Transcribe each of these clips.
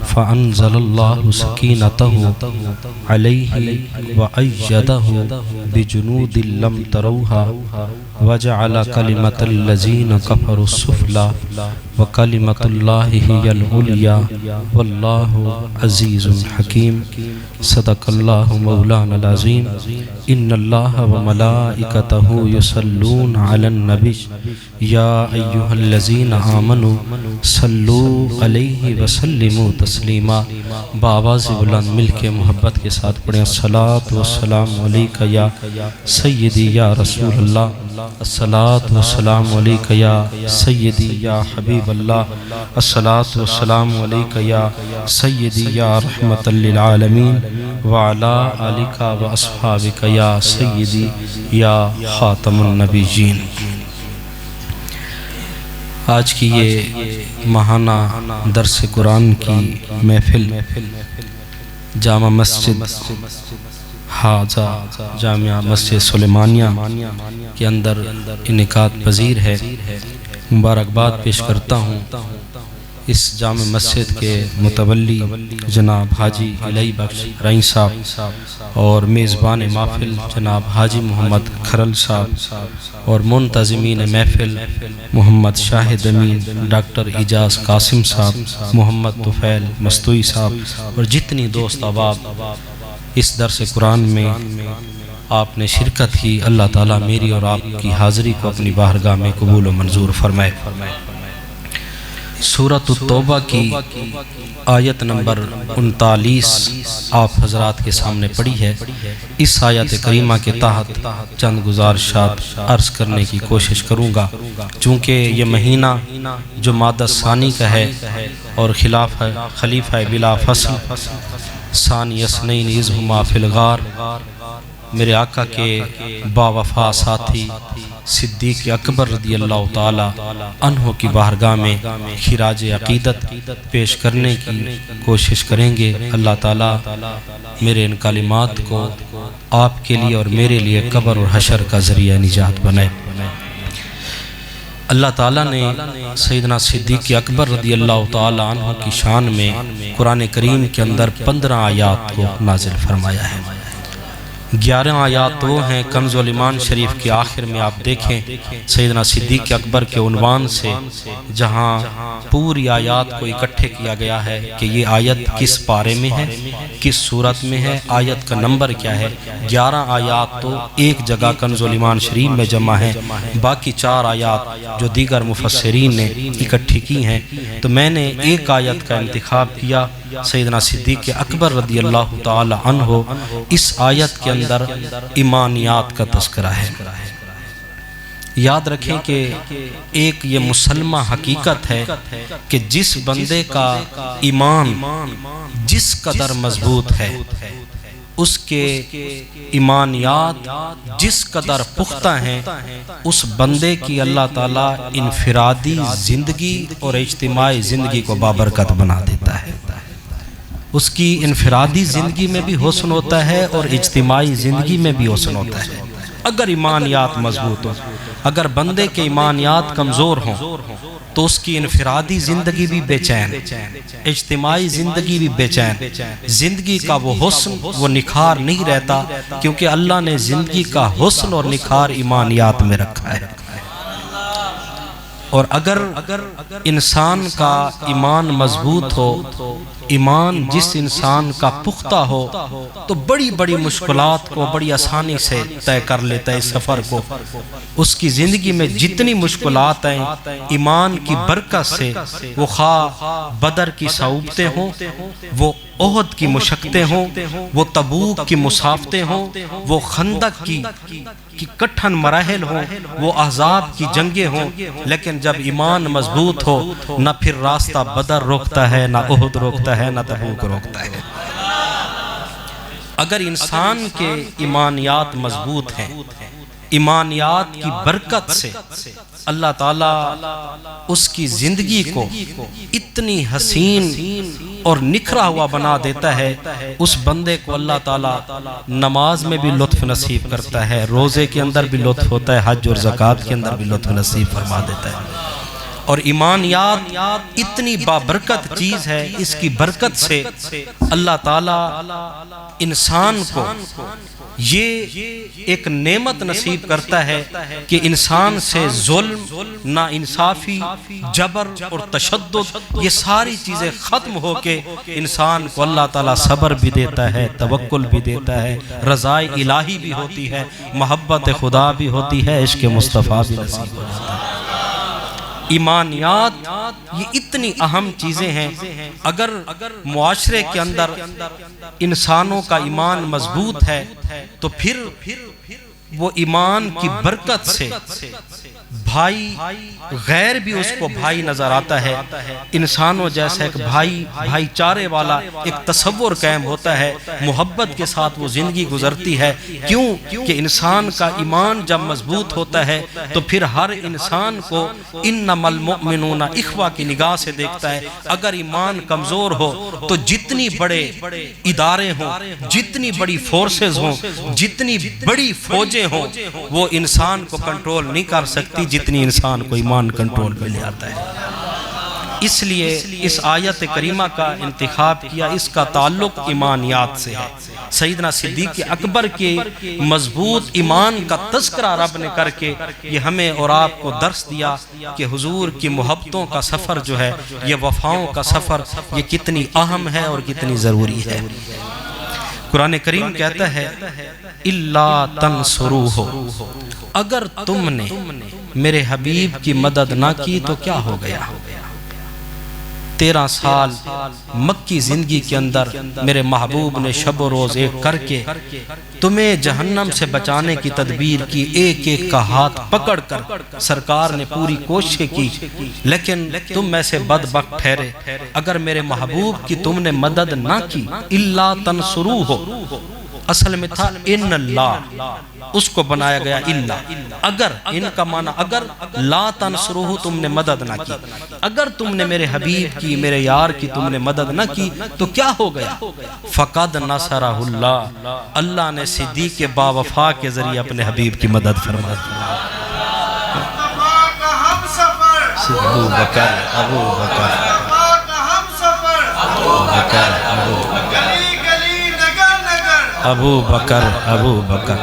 فأنزل الله سكينته عليه وأيده بجنود لم تروها وجعل كلمة الذين كفروا السفلى وكلمة الله هي العليا والله عزيز حكيم صدق الله مولانا العظيم إن الله وملائكته يصلون على النبي يا أيها الذين آمنوا صلوا عليه وسلموا تسلیما. بآواز بلند مل کے محبت کے ساتھ پڑھیں الصلاۃ والسلام علیک یا سیدی یا رسول اللہ، الصلاۃ والسلام علیک یا سیدی یا حبیب اللہ، الصلاۃ والسلام علیک یا سیدی یا رحمت للعالمین وعلی آلک و اصحابک یا سیدی یا خاتم النبیین. آج کی یہ ماہانہ درس قرآن کی محفل جامع مسجد حاضہ جامعہ مسجد سلیمانیہ کے اندر انعقاد پذیر ہے. مبارکباد پیش کرتا ہوں اس جامع مسجد کے متولی جناب حاجی الہی بخش رئی صاحب اور میزبان محفل جناب حاجی محمد کھرل صاحب اور منتظمین محفل محمد شاہد امین، ڈاکٹر اعجاز قاسم صاحب، محمد طفیل مستوی صاحب اور جتنی دوست احباب اس درس قرآن میں آپ نے شرکت کی. اللہ تعالیٰ میری اور آپ کی حاضری کو اپنی بارگاہ میں قبول و منظور فرمائے. سورۃ التوبہ کی آیت نمبر 39 آپ حضرات کے سامنے پڑھی ہے. اس آیت کریمہ کے تحت چند گزارشات عرض کرنے کی کوشش کروں گا. چونکہ یہ مہینہ جو مادہ ثانی کا ہے اور خلیفہ بلا فصل ثانی اثنین اذ ہما فی الغار میرے آقا کے باوفا ساتھی صدیق اکبر رضی اللہ تعالی عنہ کی بارگاہ میں خراج عقیدت پیش کرنے کی کوشش کریں گے. اللہ تعالی میرے ان کلمات کو آپ کے لیے اور میرے لیے قبر اور حشر کا ذریعہ نجات بنائے. اللہ تعالیٰ نے سیدنا صدیق اکبر رضی اللہ تعالی عنہ کی شان میں قرآن کریم کے اندر 15 آیات کو نازل فرمایا ہے. 11 آیات وہ ہیں کنز الایمان شریف کے آخر میں آپ دیکھیں سیدنا صدیق اکبر کے عنوان سے جہاں پوری آیات کو اکٹھے کیا گیا ہے کہ یہ آیت کس پارے میں ہے، کس صورت میں ہے، آیت کا نمبر کیا ہے. 11 آیات تو ایک جگہ کنز الایمان شریف میں جمع ہیں، باقی 4 آیات جو دیگر مفسرین نے اکٹھی کی ہیں. تو میں نے ایک آیت کا انتخاب کیا سیدنا صدیق اکبر رضی اللہ تعالی عنہ. اس آیت کے اندر ایمانیات کا تذکرہ ہے. یاد رکھیں کہ ایک یہ مسلمہ حقیقت ہے کہ جس بندے کا ایمان جس قدر مضبوط ہے، اس کے ایمانیات جس قدر پختہ ہیں، اس بندے کی اللہ تعالیٰ انفرادی زندگی اور اجتماعی زندگی کو بابرکت بنا دیتا ہے. اس کی انفرادی زندگی میں بھی حسن ہوتا ہے اور اجتماعی زندگی میں بھی حسن ہوتا ہے اگر ایمانیات مضبوط ہوں. اگر بندے کے ایمانیات کمزور ہوں تو اس کی انفرادی زندگی بھی بے چین، اجتماعی زندگی بھی بے چین، زندگی کا وہ حسن وہ نکھار نہیں رہتا، کیونکہ اللہ نے زندگی کا حسن اور نکھار ایمانیات میں رکھا ہے. اور اگر انسان کا ایمان مضبوط ہو، ایمان جس انسان کا پختہ ہو تو بڑی بڑی مشکلات کو بڑی آسانی سے طے کر لیتا ہے. اس سفر کو اس کی زندگی میں جتنی مشکلات ہیں ایمان کی برکت سے، وہ خواہ بدر کی صعوبتیں ہوں، وہ احد کی مشقتیں ہوں، وہ تبوک کی مسافتیں ہوں، وہ خندق کی کٹھن مراحل ہوں، وہ احزاب کی جنگیں ہوں، لیکن جب ایمان مضبوط ہو نہ پھر راستہ بدر روکتا ہے، نہ احد روکتا ہے، نہ تبوک روکتا ہے. اگر انسان کے ایمانیات مضبوط ہیں، ایمانیات کی برکت سے اللہ تعالیٰ اس کی زندگی کو اتنی حسین اور نکھرا ہوا بنا دیتا ہے. اس بندے کو اللہ تعالیٰ نماز میں بھی لطف نصیب کرتا ہے، روزے کے اندر بھی لطف ہوتا ہے، حج اور زکوٰۃ کے اندر بھی لطف نصیب فرما دیتا ہے. اور ایمانیات اتنی بابرکت چیز ہے، اس کی برکت سے اللہ تعالیٰ انسان کو یہ ایک نعمت نصیب کرتا ہے کہ انسان سے ظلم، ناانصافی، جبر اور تشدد یہ ساری چیزیں ختم ہو کے انسان کو اللہ تعالیٰ صبر بھی دیتا ہے، توکل بھی دیتا ہے، رضا الہی بھی ہوتی ہے، محبت خدا بھی ہوتی ہے، عشق مصطفیٰ بھی نصیب ہوتا ہے۔ ایمانیات یہ اتنی اہم چیزیں ہیں، اگر معاشرے کے اندر انسانوں کا ایمان مضبوط ہے تو پھر وہ ایمان کی برکت سے بھائی غیر بھی اس کو بھائی نظر آتا ہے، انسانوں جیسا ایک بھائی چارے والا ایک تصور قائم ہوتا ہے، محبت کے ساتھ وہ زندگی گزرتی ہے۔ کیوں کہ انسان کا ایمان جب مضبوط ہوتا ہے تو پھر ہر انسان کو انما المؤمنون اخوہ کی نگاہ سے دیکھتا ہے۔ اگر ایمان کمزور ہو تو جتنی بڑے ادارے ہوں، جتنی بڑی فورسز ہوں، جتنی بڑی فوجیں ہوں، وہ انسان کو کنٹرول نہیں کر سکتی جتنی انسان کو ایمان کنٹرول میں لے آتا ہے۔ اس لیے اس آیت کریمہ کا انتخاب کیا، اس کا تعلق ایمانیات سے ہے۔ سیدنا صدیق اکبر کے مضبوط ایمان کا تذکرہ رب نے کر کے یہ ہمیں اور آپ کو درس دیا کہ حضور کی محبتوں کا سفر جو ہے، یہ وفاؤں کا سفر، یہ کتنی اہم ہے اور کتنی ضروری ہے۔ قرآن کریم کہتا ہے اِلَّا تَنْصُرُوهُ، اگر تم نے میرے حبیب کی مدد نہ کی تو کیا ہو گیا؟ 13 سال مکی زندگی کے اندر میرے محبوب نے شب و روز ایک کر کے تمہیں جہنم سے بچانے کی تدبیر کی، ایک ایک کا ہاتھ پکڑ کر سرکار نے پوری کوشش کی، لیکن تم میں سے بدبخت ٹھہرے۔ اگر میرے محبوب کی تم نے مدد نہ کی، اِلَّا تَنْصُرُوهُ اصل میں تھا ان اللہ، اس کو بنایا گیا اللہ۔ اگر ان کا معنی اگر، لا تنصروہ تم نے مدد نہ کی، اگر تم نے میرے حبیب کی، میرے یار کی تم نے مدد نہ کی تو کیا ہو گیا؟ فقد نصرہ اللہ، اللہ نے صدیق باوفا کے ذریعے اپنے حبیب کی مدد فرما دی۔ ابو بکر ابو بکر ابو بکر ابو بکر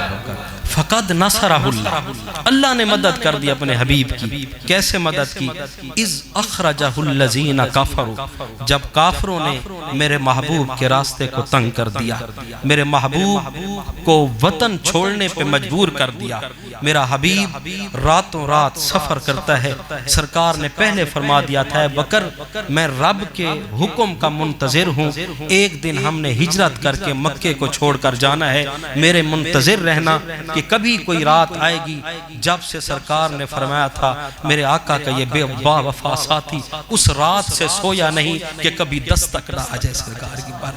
فقد نصرہ اللہ، اللہ نے مدد کر دی اپنے حبیب کی۔ کیسے مدد کی؟ اذ اخرجہ الذین کفروا، جب کافروں نے میرے محبوب کے راستے کو تنگ کر دیا، میرے محبوب کو وطن چھوڑنے پہ مجبور کر دیا۔ میرا حبیب راتوں رات سفر کرتا ہے، سرکار نے پہلے فرما دیا تھا اے بکر میں رب کے حکم کا منتظر ہوں، ایک دن ہم نے ہجرت کر کے مکے کو چھوڑ کر جانا ہے، میرے منتظر رہنا کہ کبھی کوئی رات آئے گی۔ جب سے سرکار نے فرمایا تھا میرے آقا کا یہ بے وفا ساتھی اس رات سے سویا نہیں کہ کبھی دستک نہ آ جائے سرکار کی بار،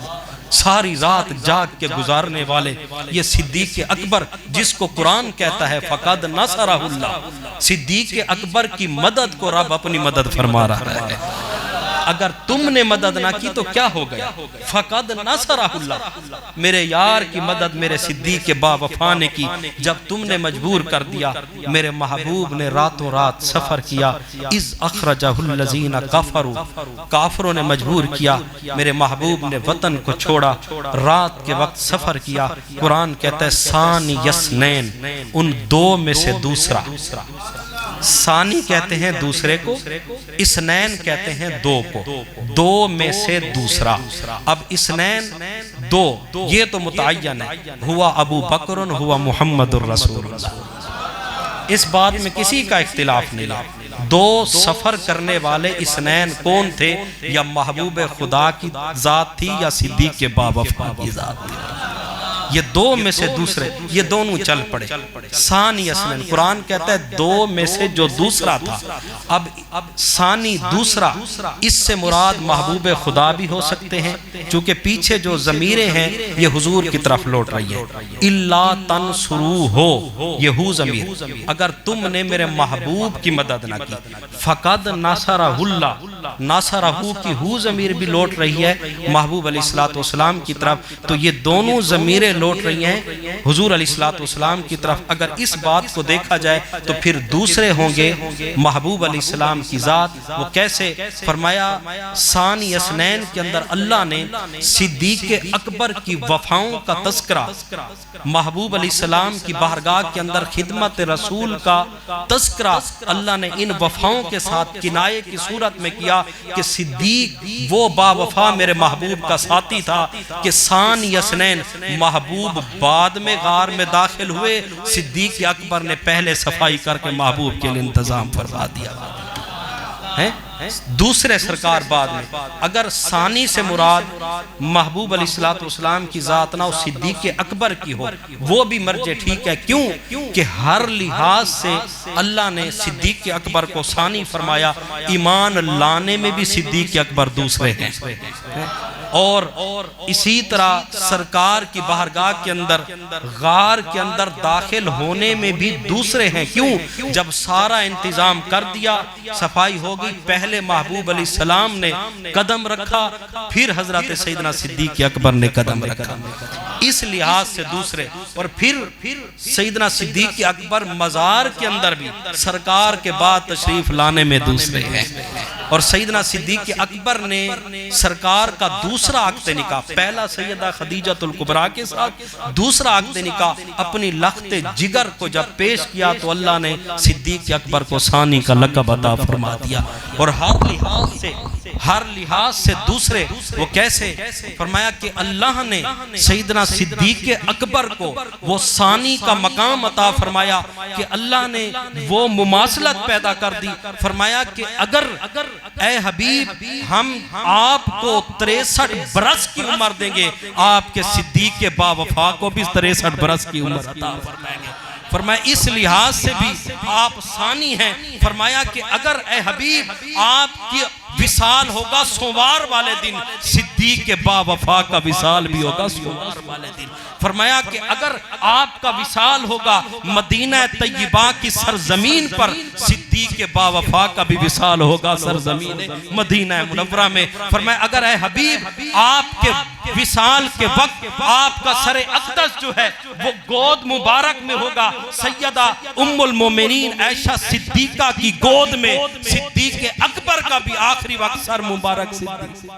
ساری رات جاگ کے گزارنے والے یہ صدیق اکبر جس کو قرآن کہتا ہے فقد نصرہ اللہ، صدیق اکبر کی مدد کو رب اپنی مدد فرما رہا ہے۔ اگر تم نے مدد نہ کی تو کیا ہو گیا؟ فقد نصرہ اللہ، میرے یار کی مدد میرے صدیق باوفا نے کی۔ جب تم نے مجبور کر دیا، میرے محبوب نے راتوں رات سفر کیا۔ اذ اخرجہ الذین کفروا، کافروں نے مجبور کیا، میرے محبوب نے وطن کو چھوڑا، رات کے وقت سفر کیا۔ قرآن کہتا ہے ثانی اثنین، ان دو میں سے دوسرا، ثانی کہتے ہیں دوسرے کو، اثنین کہتے ہیں دو کو، دو میں سے دوسرا۔ اب اثنین دو یہ تو متعین ہے، ہوا ابو بکر ہوا محمد الرسول اللہ، اس بات میں کسی کا اختلاف نہیں ہے۔ دو سفر کرنے والے اثنین کون تھے؟ یا محبوب خدا کی ذات تھی یا صدیق باوفا کی ذات تھی؟ یہ دو میں سے دوسرے، یہ دونوں چل پڑے۔ ثانی اثنین، قرآن کہتا ہے دو میں سے جو دوسرا تھا۔ اب ثانی دوسرا، اس سے مراد محبوب خدا بھی ہو سکتے ہیں، چونکہ پیچھے جو ضمیریں ہیں یہ حضور کی طرف لوٹ رہی ہے۔ اِلَّا تَنْصُرُوهُ، یہ ہو ضمیر، اگر تم نے میرے محبوب کی مدد نہ کی، فَقَدْ نَصَرَهُ اللَّهُ، ناصرہ کی ہو ضمیر بھی لوٹ رہی ہے محبوب علیہ السلام کی طرف، تو یہ دونوں ضمیریں لوٹ رہی ہیں حضور علیہ السلام کی طرف۔ اگر اس بات کو دیکھا جائے تو پھر دوسرے ہوں گے محبوب علیہ السلام کی ذات۔ وہ کیسے؟ فرمایا ثانی اثنین کے اندر اللہ نے صدیق اکبر کی وفاؤں کا تذکرہ، محبوب علیہ السلام کی بارگاہ کے اندر خدمت رسول کا تذکرہ اللہ نے ان وفاؤں کے ساتھ کنایے کی صورت میں کیا کہ صدیق وہ با وفا میرے محبوب کا ساتھی تھا کہ ثانی اثنین محبوب بعد میں غار میں داخل ہوئے، صدیق اکبر نے پہلے صفائی کر کے محبوب کے لیے انتظام فرما دیا۔ دوسرے سرکار بعد میں، اگر ثانی سے مراد محبوب علیہ السلام کی ذات نہ صدیق اکبر کی ہو، وہ بھی مرجع ٹھیک ہے۔ کیوں کہ ہر لحاظ سے اللہ نے صدیق اکبر کو ثانی فرمایا، ایمان لانے میں بھی صدیق اکبر دوسرے ہیں، اور اسی طرح سرکار کی بارگاہ کے اندر غار کے اندر داخل ہونے میں بھی دوسرے ہیں۔ کیوں؟ جب سارا انتظام کر دیا، صفائی ہو گئی، پہلے محبوب علیہ السلام نے قدم رکھا، پھر حضرت سیدنا صدیق اکبر نے قدم رکھا، اس لحاظ سے دوسرے۔ اور پھر سیدنا صدیق اکبر مزار کے اندر بھی سرکار کے بعد تشریف لانے میں دوسرے ہیں، اور سیدنا صدیق اکبر نے سرکار کا دوسرا عقد نکاح، پہلا سیدہ خدیجہ الکبریٰ کے ساتھ، دوسرا عقد نکاح اپنی لخت جگر کو جب پیش کیا تو اللہ نے صدیق اکبر کو ثانی کا لقب عطا فرما دیا۔ اور ہر لحاظ سے دوسرے، وہ کیسے؟ فرمایا کہ اللہ نے سیدنا صدیق اکبر کو وہ ثانی کا مقام عطا فرمایا کہ اللہ نے وہ مماثلت پیدا کر دی۔ فرمایا کہ اگر اے حبیب ہم آپ کو 63 برس کی عمر دیں گے، آپ کے صدیق کے با وفا کو بھی 63 برس کی عمر عطا فرمائیں گے۔ فرمایا اس لحاظ سے بھی آپ ثانی ہیں۔ فرمایا کہ اگر اے حبیب آپ کی وصال ہوگا سوموار والے دن، صدیق کے با وفا کا وصال بھی ہوگا سوموار والے دن۔ فرمایا کہ اگر آپ کا وصال ہوگا مدینہ طیبہ کی سرزمین پر، صدیق کے با وفا کا بھی وصال ہوگا سرزمین مدینہ منورہ میں۔ فرمایا اگر اے حبیب آپ کے وصال کے وقت آپ کا سر اقدس جو ہے وہ گود مبارک میں ہوگا، سیدہ ام المومنین عائشہ صدیقہ کی گود میں، صدیق اکبر کا بھی آخری وقت سر مبارک صدیق۔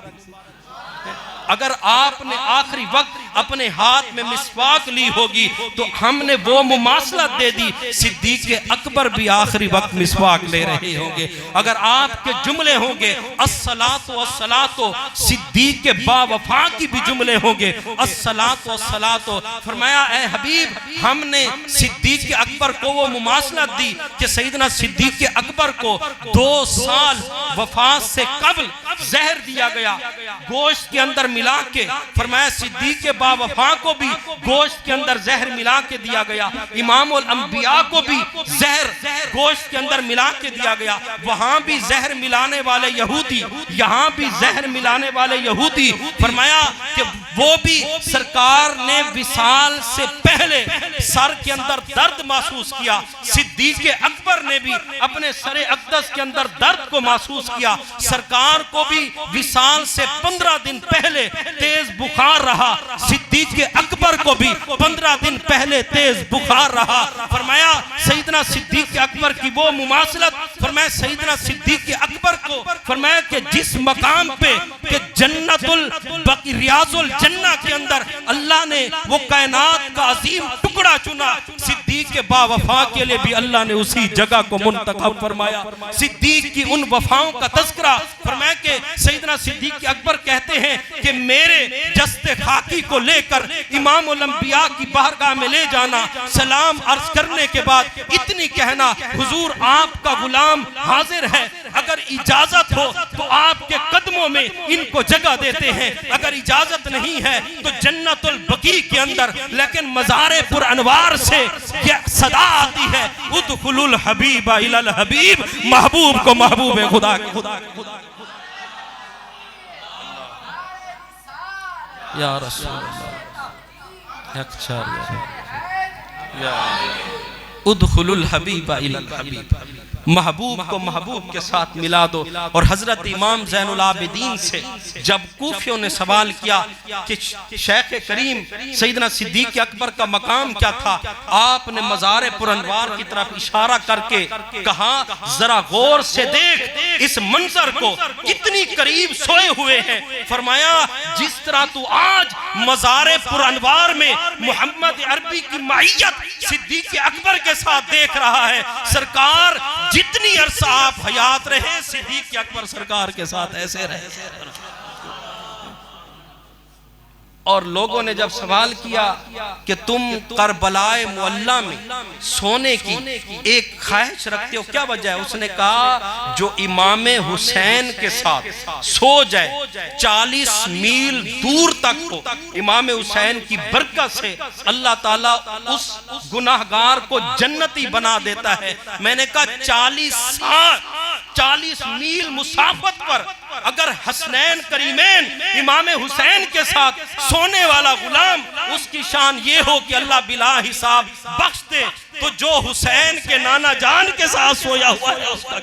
اگر آپ نے آخری وقت اپنے ہاتھ میں مسواک لی ہوگی تو ہم نے وہ مماثلت دے دی، صدیق اکبر بھی آخری وقت مسواک لے رہے ہوں گے۔ اگر آپ کے جملے ہوں گے الصلاۃ والصلاۃ، صدیق کے با وفا کی بھی جملے ہوں گے الصلاۃ والصلاۃ۔ فرمایا اے حبیب ہم نے صدیق اکبر کو وہ مماثلت دی کہ سیدنا صدیق اکبر کو 2 سال وفات سے قبل زہر دیا گیا گوشت کے اندر ملا کے۔ فرمایا صدیق کے با وفا کو بھی گوشت کے اندر زہر ملا کے دیا گیا، امام الانبیاء کو بھی زہر گوشت کے اندر ملا کے دیا گیا۔ وہاں بھی زہر ملانے والے یہودی، یہاں بھی زہر ملانے والے یہودی۔ فرمایا کہ وہ بھی سرکار نے وصال سے پہلے سر کے اندر درد محسوس کیا، صدیق اکبر نے بھی اپنے سر اقدس کے اندر درد کو محسوس کیا۔ سرکار کو بھی وصال سے 15 دن پہلے تیز بخار رہا، صدیق اکبر کو بھی 15 دن پہلے تیز بخار رہا۔ فرمایا سیدنا صدیق اکبر کی وہ مماثلت، فرمایا سیدنا صدیق اکبر کو فرمایا کہ جس مقام پہ کہ جنت ریاض الجنہ کے اندر اللہ نے وہ کائنات کا عظیم ٹکڑا چنا، صدیق کے با وفا کے لئے بھی اللہ نے اسی جگہ کو منتخب فرمایا۔ صدیق کی ان وفاؤں کا تذکرہ فرمایا کہ سیدنا صدیق اکبر کہتے ہیں کہ میرے جست خاکی کو لے کر امام الانبیاء کی بارگاہ میں لے جانا، سلام عرض کرنے کے بعد اتنی کہنا حضور آپ کا غلام حاضر ہے، اگر اجازت ہو تو آپ کے قدموں میں ان کو جگہ دیتے ہیں، اگر اجازت نہیں ہے تو جنت البقیع کے اندر، لیکن مزار پر انوار سے یہ صدا آتی ہے ادخلوا الحبیب الی الحبیب، محبوب کو محبوب خدا کے یا رسول اللہ ادخلوا الحبیب الی الحبیب، محبوب کو محبوب کے ساتھ ملا دو۔ اور حضرت امام زین العابدین سے جب کوفیوں نے سوال کیا کہ شیخ کریم سیدنا صدیق اکبر کا مقام کیا تھا، آپ نے مزار پرانوار کی طرف اشارہ کر کے کہا ذرا غور سے دیکھ اس منظر کو، کتنی قریب سوئے ہوئے ہیں۔ فرمایا جس طرح تو آج مزار پرانوار میں محمد عربی کی معیت صدیق اکبر کے ساتھ دیکھ رہا ہے، سرکار جتنی عرصہ آپ حیات رہے صدیق اکبر سرکار کے ساتھ ایسے رہے۔ اور لوگوں نے جب سوال کیا کہ تم کربلائے معلیٰ میں سونے کی ایک خواہش رکھتے ہو، کیا وجہ ہے؟ اس نے کہا جو امام حسین کے ساتھ سو جائے 40 میل دور تک ہو، امام حسین کی برکت سے اللہ تعالیٰ اس گناہگار کو جنتی بنا دیتا ہے۔ میں نے کہا 40 میل مسافت پر اگر حسنین کریمین امام حسین کے ساتھ سونے والا غلام، اس کی شان یہ ہو کہ اللہ بلا حساب بخش دے، تو جو حسین کے نانا جان کے ساتھ سویا ہوا ہے اس کا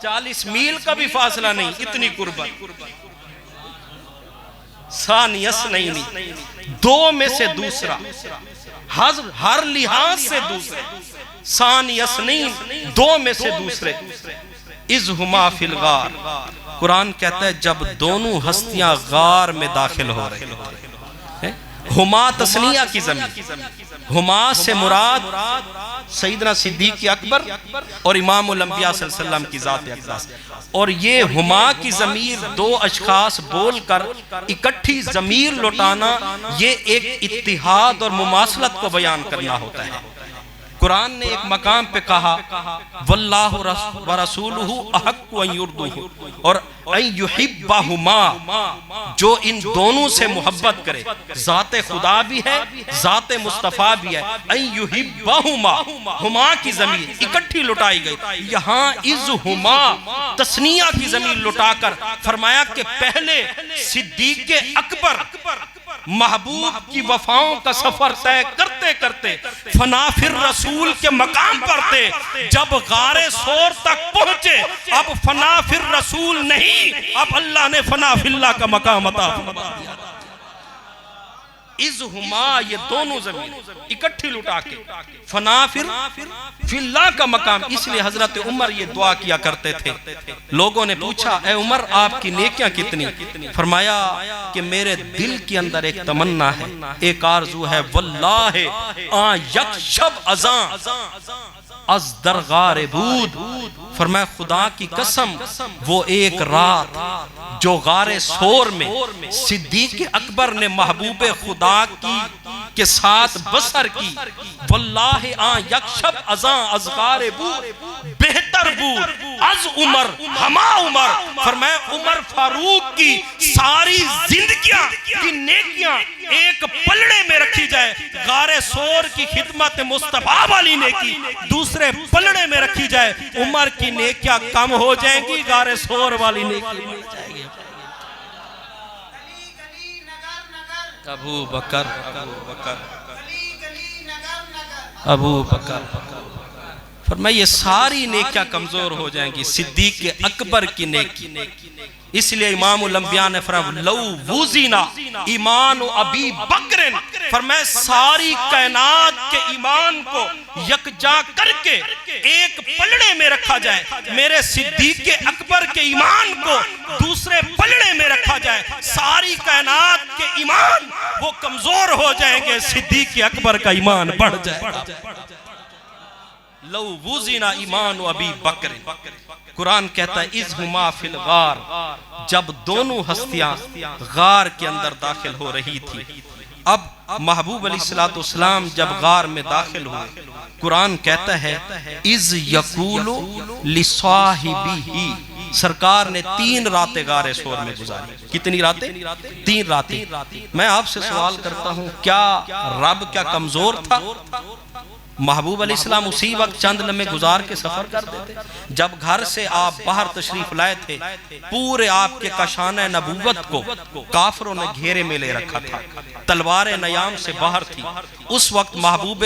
40 میل کا بھی فاصلہ نہیں، اتنی قربت۔ ثانیس نہیں، دو میں سے دوسرا، ہر لحاظ سے دوسرے، ثانیس نہیں، دو میں سے دوسرے۔ اذ ہما فی الغار، قرآن کہتا ہے جب دونوں ہستیاں غار میں داخل ہو رہے ہیں۔ ہما تسنیہ کی ضمیر، ہما سے مراد سیدنا صدیق اکبر اور امام الانبیاء صلی اللہ علیہ وسلم کی ذات اقدس، اور یہ ہما کی ضمیر دو اشخاص بول کر اکٹھی ضمیر لوٹانا، یہ ایک اتحاد اور مماثلت کو بیان کرنا ہوتا ہے۔ قرآن نے ایک مقام پہ کہا واللہ ورسولہ احق ان یرضوہ، اور ان یحبہما، جو ان دونوں سے محبت کرے، ذات خدا بھی ہے ذات مصطفیٰ بھی ہے، ان یحبہما، ہما کی ضمیر اکٹھی لٹائی گئی، یہاں اذ ہما تسنیہ کی ضمیر لٹا کر فرمایا کہ پہلے صدیق اکبر محبوب کی وفاؤں کا سفر طے کرتے کرتے فنا فی الرسول کے مقام پر تھے، جب غار ثور تک پہنچے اب فنا فی الرسول نہیں، اب اللہ نے فنا فی اللہ کا مقام عطا فرما دیا۔ اذ ہما، یہ دونوں زمین اکٹھی لٹا کے فنا فی اللہ کا مقام، اس لیے حضرت عمر یہ دعا کیا کرتے تھے۔ لوگوں نے پوچھا اے عمر آپ کی نیکیاں کتنی؟ فرمایا کہ میرے دل کے اندر ایک تمنا ہے، ایک آرزو ہے، واللہ آن یک شب ازاں از در غار بود، فرمایا خدا کی قسم وہ ایک رات جو غار ثور میں صدیق اکبر نے محبوب خدا کے ساتھ بسر کی، واللہ آن یک شب ازاں از غار بود بہتر بود از عمر ہما عمر، فرمایا عمر فاروق کی ساری زندگیاں کی نیکیاں ایک پلڑے میں رکھی جائے، غار ثور کی خدمت مصطفیٰ والی نیکی دوسرے پلڑے میں رکھی جائے، عمر کی نیکیاں کم ہو جائیں گی، غار ثور والی نیکی مل جائے گی۔ ابو بکر فرمایا یہ ساری نیکیاں کمزور ہو جائیں گی صدیق اکبر کی نیکی۔ اس لیے امام الانبیاء نے فرمایا لو وزینا ایمان ابی بکر، فرمایا ساری کائنات کے ایمان کو یکجا کر کے ایک پلڑے میں رکھا جائے، میرے صدیق اکبر کے ایمان کو دوسرے پلڑے میں رکھا جائے، ساری کائنات کے ایمان وہ کمزور ہو جائیں گے، صدیق اکبر کا ایمان بڑھ جائے۔ لو وزینا ایمان ابی بکر، قرآن کہتا ہے اذ ہما فی الغار، جب دونوں ہستیاں غار کے اندر داخل ہو رہی تھی۔ اب محبوب علیہ السلام جب غار میں داخل ہوئے، قرآن کہتا ہے اذ یقول لصاحبہ، سرکار نے 3 راتیں غار ثور میں گزاری۔ کتنی راتیں؟ 3 راتیں۔ میں آپ سے سوال کرتا ہوں کیا رب کیا کمزور تھا؟ محبوب علیہ السلام اسی وقت چند لمحے گزار کے سفر کر دیتے۔ جب گھر سے آپ باہر تشریف لائے تھے، پورے آپ کے کاشانہ نبوت کو کافروں نے گھیرے میں لے رکھا تھا، تلوار نیام سے باہر تھی۔ اس وقت محبوب